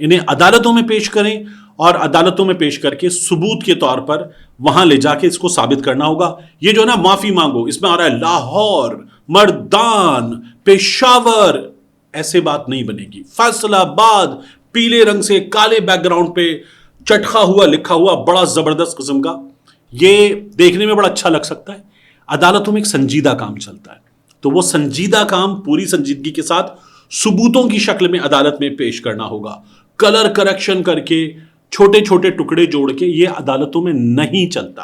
انہیں عدالتوں میں پیش کریں اور عدالتوں میں پیش کر کے ثبوت کے طور پر وہاں لے جا کے اس کو ثابت کرنا ہوگا. یہ جو ہے نا معافی مانگو، اس میں آ رہا ہے لاہور، مردان، پشاور، ایسے بات نہیں بنے گی. فیصل آباد پیلے رنگ سے کالے بیک گراؤنڈ پہ چٹخا ہوا لکھا ہوا بڑا زبردست قسم کا، یہ دیکھنے میں بڑا اچھا لگ سکتا ہے. عدالتوں میں ایک سنجیدہ کام چلتا ہے، تو وہ سنجیدہ کام پوری سنجیدگی کے ساتھ ثبوتوں کی شکل میں عدالت میں پیش کرنا ہوگا. کلر کریکشن کر کے چھوٹے چھوٹے ٹکڑے جوڑ کے یہ عدالتوں میں نہیں چلتا.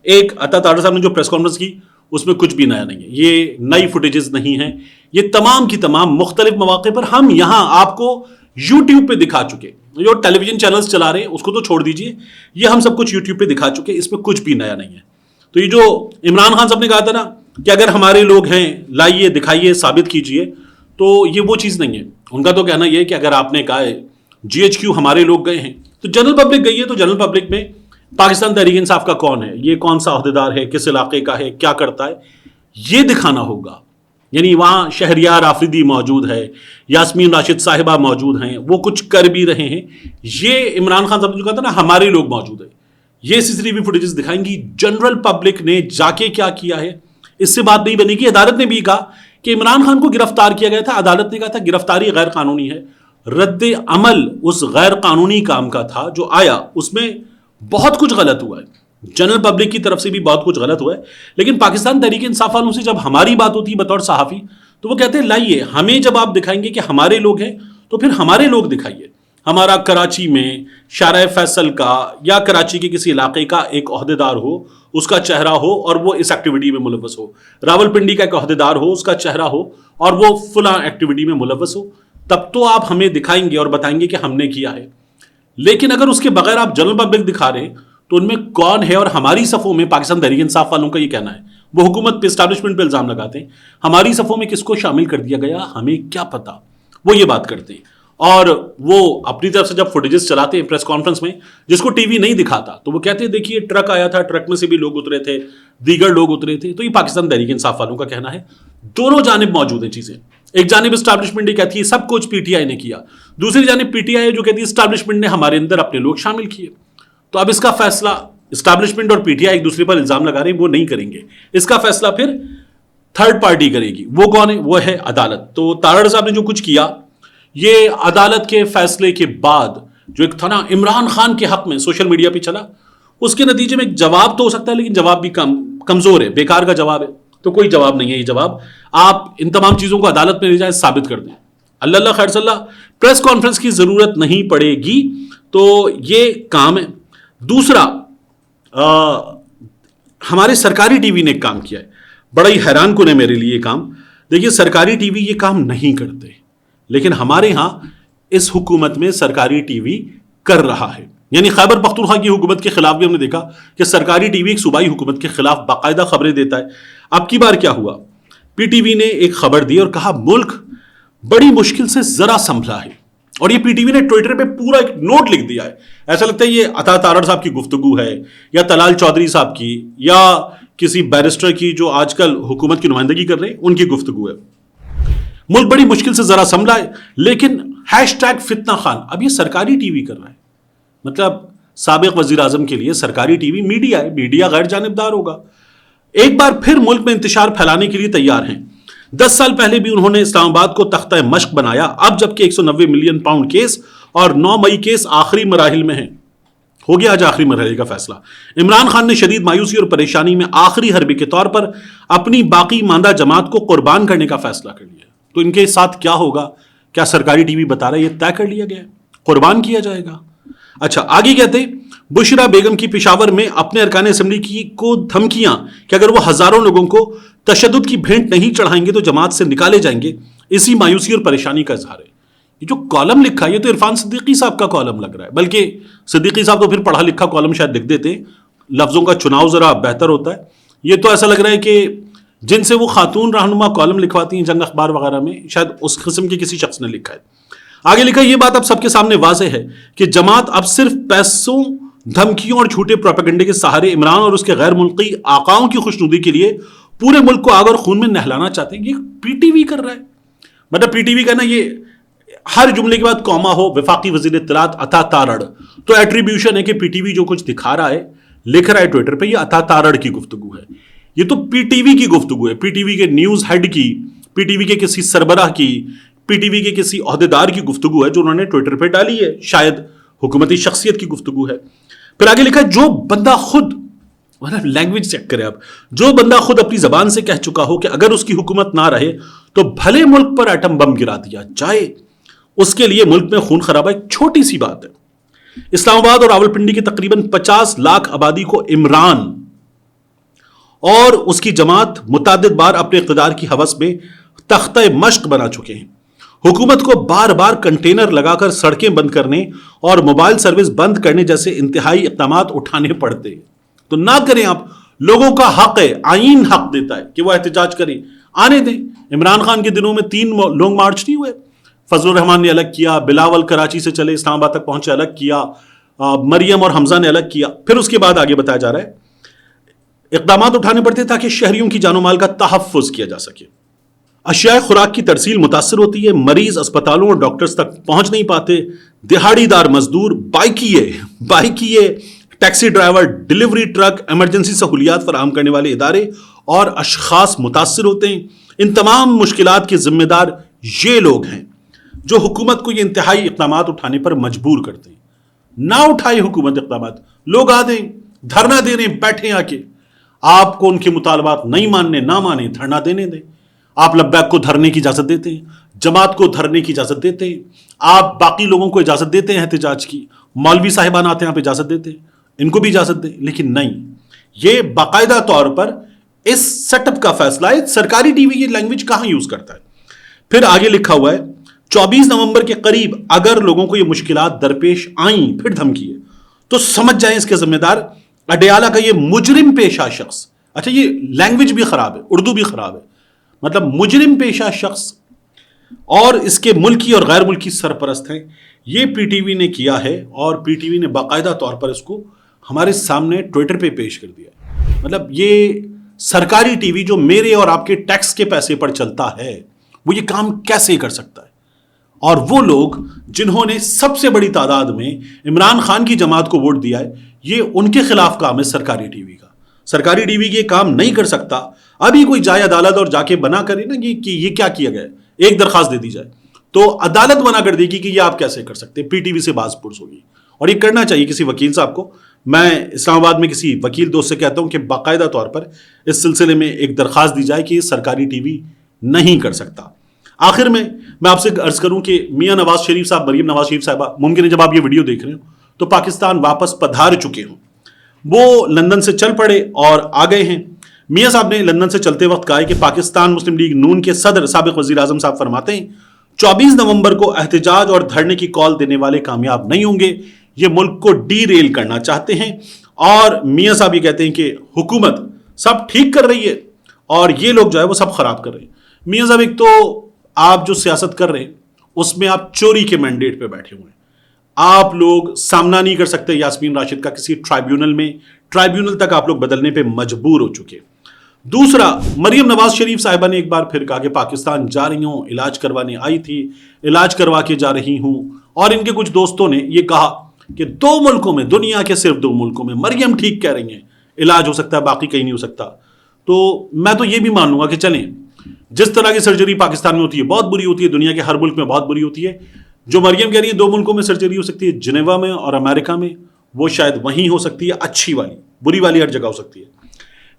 ایک عطا تارڑ صاحب نے جو پریس کانفرنس کی اس میں کچھ بھی نیا نہیں ہے، یہ نئی فوٹیجز نہیں ہیں، یہ تمام کی تمام مختلف مواقع پر ہم یہاں آپ کو یوٹیوب پہ دکھا چکے. جو ٹیلی ویژن چینلز چلا رہے ہیں اس کو تو چھوڑ دیجئے، یہ ہم سب کچھ یوٹیوب پہ دکھا چکے، اس میں کچھ بھی نیا نہیں ہے. تو یہ جو عمران خان صاحب نے کہا تھا نا کہ اگر ہمارے لوگ ہیں لائیے دکھائیے ثابت کیجئے، تو یہ وہ چیز نہیں ہے. ان کا تو کہنا یہ ہے کہ اگر آپ نے کہا ہے جی ایچ کیو ہمارے لوگ گئے ہیں تو جنرل پبلک گئی ہے، تو جنرل پبلک میں پاکستان تحریک انصاف کا کون ہے، یہ کون سا عہدیدار ہے، کس علاقے کا ہے، کیا کرتا ہے، یہ دکھانا ہوگا. یعنی وہاں شہریار آفریدی موجود ہے، یاسمین راشد صاحبہ موجود ہیں، وہ کچھ کر بھی رہے ہیں. یہ عمران خان صاحب نے جو کہا تھا نا ہمارے لوگ موجود ہیں، یہ CCTV فوٹیجز دکھائیں گی. جنرل پبلک نے جا کے کیا کیا ہے اس سے بات نہیں بنے گی. عدالت نے بھی کہا کہ عمران خان کو گرفتار کیا گیا تھا، عدالت نے کہا تھا گرفتاری غیر قانونی ہے. رد عمل اس غیر قانونی کام کا تھا جو آیا، اس میں بہت کچھ غلط ہوا ہے، جنرل پبلک کی طرف سے بھی بہت کچھ غلط ہوا ہے. لیکن پاکستان تحریک انصاف والوں سے جب ہماری بات ہوتی ہے بطور صحافی تو وہ کہتے ہیں لائیے ہمیں جب آپ دکھائیں گے کہ ہمارے لوگ ہیں تو پھر ہمارے لوگ دکھائیے. ہمارا کراچی میں شارع فیصل کا یا کراچی کے کسی علاقے کا ایک عہدیدار ہو، اس کا چہرہ ہو اور وہ اس ایکٹیویٹی میں ملوث ہو. راولپنڈی کا ایک عہدیدار ہو، اس کا چہرہ ہو اور وہ فلاں ایکٹیویٹی میں ملوث ہو، تب تو آپ ہمیں دکھائیں گے اور بتائیں گے کہ ہم نے کیا ہے. لیکن اگر اس کے بغیر آپ جنرل پبلک دکھا رہے ہیں تو ان میں کون ہے. اور ہماری صفوں میں پاکستان تحریک انصاف والوں کا یہ کہنا ہے، وہ حکومت پہ اسٹیبلشمنٹ پہ الزام لگاتے ہیں، ہماری صفوں میں کس کو شامل کر دیا گیا ہمیں کیا پتا، وہ یہ بات کرتے ہیں. اور وہ اپنی طرف سے جب فوٹیجز چلاتے ہیں پریس کانفرنس میں جس کو ٹی وی نہیں دکھاتا تو وہ کہتے ہیں دیکھیے ٹرک آیا تھا، ٹرک میں سے بھی لوگ اترے تھے، دیگر لوگ اترے تھے. تو یہ پاکستان تحریک انصاف والوں کا کہنا ہے. دونوں جانب موجود ہیں چیزیں. ایک جانب اسٹیبلشمنٹ کہتی ہے سب کچھ پی ٹی آئی نے کیا، دوسری جانب پی ٹی آئی جو کہتی ہے اسٹیبلشمنٹ نے ہمارے اندر اپنے لوگ شامل کیے. تو اب اس کا فیصلہ اسٹیبلشمنٹ اور پی ٹی آئی ایک دوسرے پر الزام لگا رہے ہیں، وہ نہیں کریں گے. اس کا فیصلہ پھر تھرڈ پارٹی کرے گی. وہ کون ہے؟ وہ ہے عدالت. تو تارڑ صاحب نے جو کچھ کیا یہ عدالت کے فیصلے کے بعد جو ایک تھا نا عمران خان کے حق میں سوشل میڈیا پہ چلا، اس کے نتیجے میں ایک جواب تو ہو سکتا ہے لیکن جواب بھی کمزور ہے، بیکار کا جواب ہے. تو کوئی جواب نہیں ہے یہ جواب. آپ ان تمام چیزوں کو عدالت میں لے جائیں، ثابت کر دیں. اللہ خیر صلی اللہ، پریس کانفرنس کی ضرورت نہیں پڑے گی. تو یہ کام ہے. دوسرا ہمارے سرکاری ٹی وی نے ایک کام کیا ہے، بڑا ہی حیران کن ہے میرے لیے یہ کام. دیکھیے سرکاری ٹی وی یہ کام نہیں کرتے، لیکن ہمارے ہاں اس حکومت میں سرکاری ٹی وی کر رہا ہے. یعنی خیبر پختونخوا کی حکومت کے خلاف بھی ہم نے دیکھا کہ سرکاری ٹی وی ایک صوبائی حکومت کے خلاف باقاعدہ خبریں دیتا ہے. اب کی بار کیا ہوا، پی ٹی وی نے ایک خبر دی اور کہا ملک بڑی مشکل سے ذرا سنبھلا ہے. اور یہ پی ٹی وی نے ٹویٹر پہ پورا ایک نوٹ لکھ دیا ہے. ایسا لگتا ہے یہ عطا تارڑ صاحب کی گفتگو ہے یا طلال چودھری صاحب کی یا کسی بیرسٹر کی جو آج کل حکومت کی نمائندگی کر رہے ہیں ان کی گفتگو ہے. ملک بڑی مشکل سے ذرا سنبھلا ہے لیکن #فتنہ خان اب یہ سرکاری ٹی وی کر رہا ہے. مطلب سابق وزیر اعظم کے لیے سرکاری ٹی وی میڈیا ہے، میڈیا غیر جانبدار ہوگا. ایک بار پھر ملک میں انتشار پھیلانے کے لیے تیار ہیں. 10 سال پہلے بھی انہوں نے اسلام آباد کو تختہ مشق بنایا، اب جبکہ 190 ملین پاؤنڈ کیس اور 9 مئی کیس آخری مراحل میں ہیں. ہو گیا آج آخری مرحلے کا فیصلہ. عمران خان نے شدید مایوسی اور پریشانی میں آخری حربے کے طور پر اپنی باقی ماندہ جماعت کو قربان کرنے کا فیصلہ کر لیا. تو ان کے ساتھ کیا ہوگا، کیا سرکاری ٹی وی بتا رہا ہے یہ طے کر لیا گیا ہے، قربان کیا جائے گا. اچھا آگے کہتے بشرا بیگم کی پشاور میں اپنے ارکان اسمبلی کی کو دھمکیاں کہ اگر وہ ہزاروں لوگوں کو تشدد کی بھینٹ نہیں چڑھائیں گے تو جماعت سے نکالے جائیں گے. اسی مایوسی اور پریشانی کا اظہار ہے. یہ جو کالم لکھا ہے یہ تو عرفان صدیقی صاحب کا کالم لگ رہا ہے، بلکہ صدیقی صاحب تو پھر پڑھا لکھا کالم شاید لکھ دیتے، لفظوں کا چناؤ ذرا بہتر ہوتا ہے. یہ تو ایسا لگ رہا ہے کہ جن سے وہ خاتون رہنما کالم لکھواتی ہیں جنگ اخبار وغیرہ میں شاید اس قسم کے کسی شخص نے لکھا ہے. آگے لکھا یہ بات اب سب کے سامنے واضح ہے کہ جماعت اب صرف پیسوں، دھمکیوں اور جھوٹے پروپیگنڈے کے سہارے عمران اور اس کے غیر ملکی آقاؤں کی خوشنودی کے لیے پورے ملک کو آگ اور خون میں نہلانا چاہتے ہیں. یہ پی ٹی وی کر رہا ہے. مطلب پی ٹی وی کا نا یہ ہر جملے کے بعد کوما ہو، وفاقی وزیر اطلاعات عطا تارڑ، تو ایٹریبیوشن ہے کہ پی ٹی وی جو کچھ دکھا رہا ہے، لکھ رہا ہے ٹویٹر پہ، یہ عطا تارڑ کی گفتگو ہے. یہ تو پی ٹی وی کی گفتگو ہے، پی ٹی وی کے نیوز ہیڈ کی، پی ٹی وی کے کسی سربراہ کی، پی ٹی وی کے کسی عہدیدار کی گفتگو ہے جو انہوں نے ٹویٹر پہ ڈالی ہے، شاید حکومتی شخصیت کی گفتگو ہے. پھر آگے لکھا جو بندہ خود، لینگویج چیک کرے آپ، جو بندہ خود اپنی زبان سے کہہ چکا ہو کہ اگر اس کی حکومت نہ رہے تو بھلے ملک پر ایٹم بم گرا دیا جائے، اس کے لیے ملک میں خون خرابہ ایک چھوٹی سی بات ہے. اسلام آباد اور راولپنڈی کی تقریباً 50 لاکھ آبادی کو عمران اور اس کی جماعت متعدد بار اپنے اقتدار کی ہوس میں تختہ مشق بنا چکے ہیں. حکومت کو بار بار کنٹینر لگا کر سڑکیں بند کرنے اور موبائل سروس بند کرنے جیسے انتہائی اقدامات اٹھانے پڑتے ہیں. تو نہ کریں آپ، لوگوں کا حق ہے، آئین حق دیتا ہے کہ وہ احتجاج کریں، آنے دیں. عمران خان کے دنوں میں 3 لانگ مارچ نہیں ہوئے؟ فضل الرحمان نے الگ کیا، بلاول کراچی سے چلے اسلام آباد تک پہنچے الگ کیا، مریم اور حمزہ نے الگ کیا. پھر اس کے بعد آگے بتایا جا رہا ہے اقدامات اٹھانے پڑتے تاکہ شہریوں کی جان و مال کا تحفظ کیا جا سکے. اشیاء خوراک کی ترسیل متاثر ہوتی ہے، مریض اسپتالوں اور ڈاکٹرز تک پہنچ نہیں پاتے، دہاڑی دار مزدور، بائکیے، taxi driver, delivery truck, emergency سہولیات فراہم کرنے والے ادارے اور اشخاص متاثر ہوتے ہیں. ان تمام مشکلات کے ذمہ دار یہ لوگ ہیں جو حکومت کو یہ انتہائی اقدامات اٹھانے پر مجبور کرتے ہیں. نہ اٹھائے حکومت اقدامات، لوگ آ دیں، دھرنا دے رہے ہیں، بیٹھیں آ کے، آپ کو ان کے مطالبات نہیں ماننے، نہ مانیں، دھرنا دینے دیں. آپ لبیک کو دھرنے کی اجازت دیتے ہیں، جماعت کو دھرنے کی اجازت دیتے ہیں، آپ باقی لوگوں کو اجازت دیتے ہیں احتجاج کی، مولوی صاحبان آتے ہیں آپ اجازت دیتے ہیں، ان کو بھی اجازت دیں. لیکن نہیں، یہ باقاعدہ طور پر اس سیٹ اپ کا فیصلہ ہے. سرکاری ٹی وی یہ لینگویج کہاں یوز کرتا ہے؟ پھر آگے لکھا ہوا ہے 24 نومبر کے قریب اگر لوگوں کو یہ مشکلات درپیش آئیں، پھر دھمکی ہے، تو سمجھ جائیں اس کے ذمہ دار اڈیالہ کا یہ مجرم پیشہ شخص. اچھا، یہ لینگویج بھی خراب ہے، اردو بھی خراب ہے، مطلب مجرم پیشہ شخص اور اس کے ملکی اور غیر ملکی سرپرست ہیں. یہ پی ٹی وی نے کیا ہے اور پی ٹی وی نے باقاعدہ طور پر اس کو ہمارے سامنے ٹویٹر پہ پیش کر دیا ہے. مطلب یہ سرکاری ٹی وی جو میرے اور آپ کے ٹیکس کے پیسے پر چلتا ہے، وہ یہ کام کیسے کر سکتا ہے؟ اور وہ لوگ جنہوں نے سب سے بڑی تعداد میں عمران خان کی جماعت کو ووٹ دیا ہے، یہ ان کے خلاف کام ہے سرکاری ٹی وی کا. سرکاری ٹی وی یہ کام نہیں کر سکتا. ابھی کوئی جائے عدالت اور جا کے بنا کرے نا کہ یہ کیا کیا گیا ہے، ایک درخواست دے دی جائے تو عدالت بنا کر دے گی کہ یہ آپ کیسے کر سکتے. پی ٹی وی سے باز پرس ہوگی. اور یہ کرنا چاہیے کسی وکیل صاحب کو. میں اسلام آباد میں کسی وکیل دوست سے کہتا ہوں کہ باقاعدہ طور پر اس سلسلے میں ایک درخواست دی جائے کہ یہ سرکاری ٹی وی نہیں کر سکتا. آخر میں آپ سے عرض کروں کہ میاں نواز شریف صاحب، مریم نواز شریف صاحبہ، ممکن ہے جب آپ یہ ویڈیو دیکھ رہے ہو تو پاکستان واپس پدھار چکے ہوں. وہ لندن سے چل پڑے اور آ گئے ہیں. میاں صاحب نے لندن سے چلتے وقت کہا ہے کہ پاکستان مسلم لیگ نون کے صدر سابق وزیر اعظم صاحب فرماتے ہیں 24 نومبر کو احتجاج اور دھرنے کی کال دینے والے کامیاب نہیں ہوں گے. یہ ملک کو ڈی ریل کرنا چاہتے ہیں. اور میاں صاحب یہ کہتے ہیں کہ حکومت سب ٹھیک کر رہی ہے اور یہ لوگ جو ہے وہ سب خراب کر رہے ہیں. میاں صاحب، ایک تو آپ جو سیاست کر رہے ہیں اس میں آپ چوری کے مینڈیٹ پہ بیٹھے ہوئے ہیں. آپ لوگ سامنا نہیں کر سکتے یاسمین راشد کا کسی ٹرائیبیونل میں، ٹرائیبیونل تک آپ لوگ بدلنے پہ مجبور ہو چکے. دوسرا، مریم نواز شریف صاحبہ نے ایک بار پھر کہا کہ پاکستان جا رہی ہوں، علاج کروانے آئی تھی، علاج کروا کے جا رہی ہوں. اور ان کے کچھ دوستوں نے یہ کہا کہ 2 ملکوں میں، دنیا کے صرف 2 ملکوں میں مریم ٹھیک کہہ رہی ہیں، علاج ہو سکتا ہے، باقی کہیں نہیں ہو سکتا. تو میں تو یہ بھی مان لوں گا کہ چلیں، جس طرح کی سرجری پاکستان میں ہوتی ہے بہت بری ہوتی ہے، دنیا کے ہر ملک میں بہت بری ہوتی ہے. جو مریم کہہ رہی ہے 2 ملکوں میں سرجری ہو سکتی ہے، جنیوا میں اور امریکہ میں، وہ شاید وہیں ہو سکتی ہے، اچھی والی، بری والی ہر جگہ ہو سکتی ہے.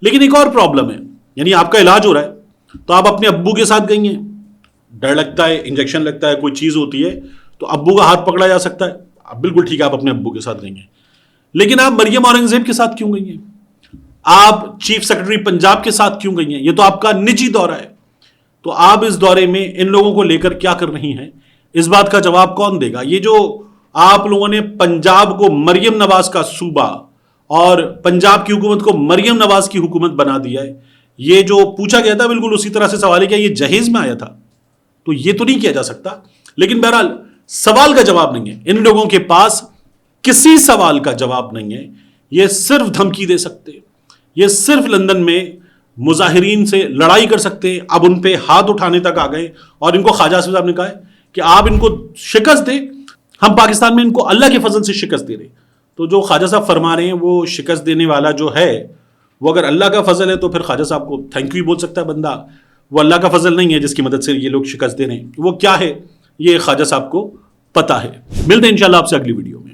لیکن ایک اور پرابلم ہے، یعنی آپ کا علاج ہو رہا ہے تو آپ اپنے ابو کے ساتھ گئی ہیں، ڈر لگتا ہے، انجیکشن لگتا ہے، کوئی چیز ہوتی ہے تو ابو کا ہاتھ پکڑا جا سکتا ہے. اب بالکل ٹھیک ہے، آپ اپنے ابو کے ساتھ گئی ہیں. لیکن آپ مریم اورنگزیب کے ساتھ کیوں گئی ہیں؟ آپ چیف سیکرٹری پنجاب کے ساتھ کیوں گئی ہیں؟ یہ تو آپ کا نجی دورہ ہے. تو آپ اس دورے میں ان لوگوں کو لے کر کیا کر رہی ہیں، اس بات کا جواب کون دے گا؟ یہ جو آپ لوگوں نے پنجاب کو مریم نواز کا صوبہ اور پنجاب کی حکومت کو مریم نواز کی حکومت بنا دیا ہے، یہ جو پوچھا گیا تھا بالکل اسی طرح سے سوال ہے کہ یہ جہیز میں آیا تھا، تو یہ تو نہیں کیا جا سکتا. لیکن بہرحال سوال کا جواب نہیں ہے، ان لوگوں کے پاس کسی سوال کا جواب نہیں ہے. یہ صرف دھمکی دے سکتے، یہ صرف لندن میں مظاہرین سے لڑائی کر سکتے. اب ان پہ ہاتھ اٹھانے تک آ گئے اور ان کو خواجہ آصف صاحب نے کہا ہے کہ آپ ان کو شکست دیں. ہم پاکستان میں ان کو اللہ کے فضل سے شکست دے رہے ہیں. تو جو خواجہ صاحب فرما رہے ہیں وہ شکست دینے والا جو ہے وہ اگر اللہ کا فضل ہے تو پھر خواجہ صاحب کو تھینک یو بول سکتا ہے بندہ. وہ اللہ کا فضل نہیں ہے جس کی مدد سے یہ لوگ شکست دے رہے ہیں. وہ کیا ہے یہ خواجہ صاحب کو پتہ ہے. ملتے ہیں انشاءاللہ آپ سے اگلی ویڈیو میں.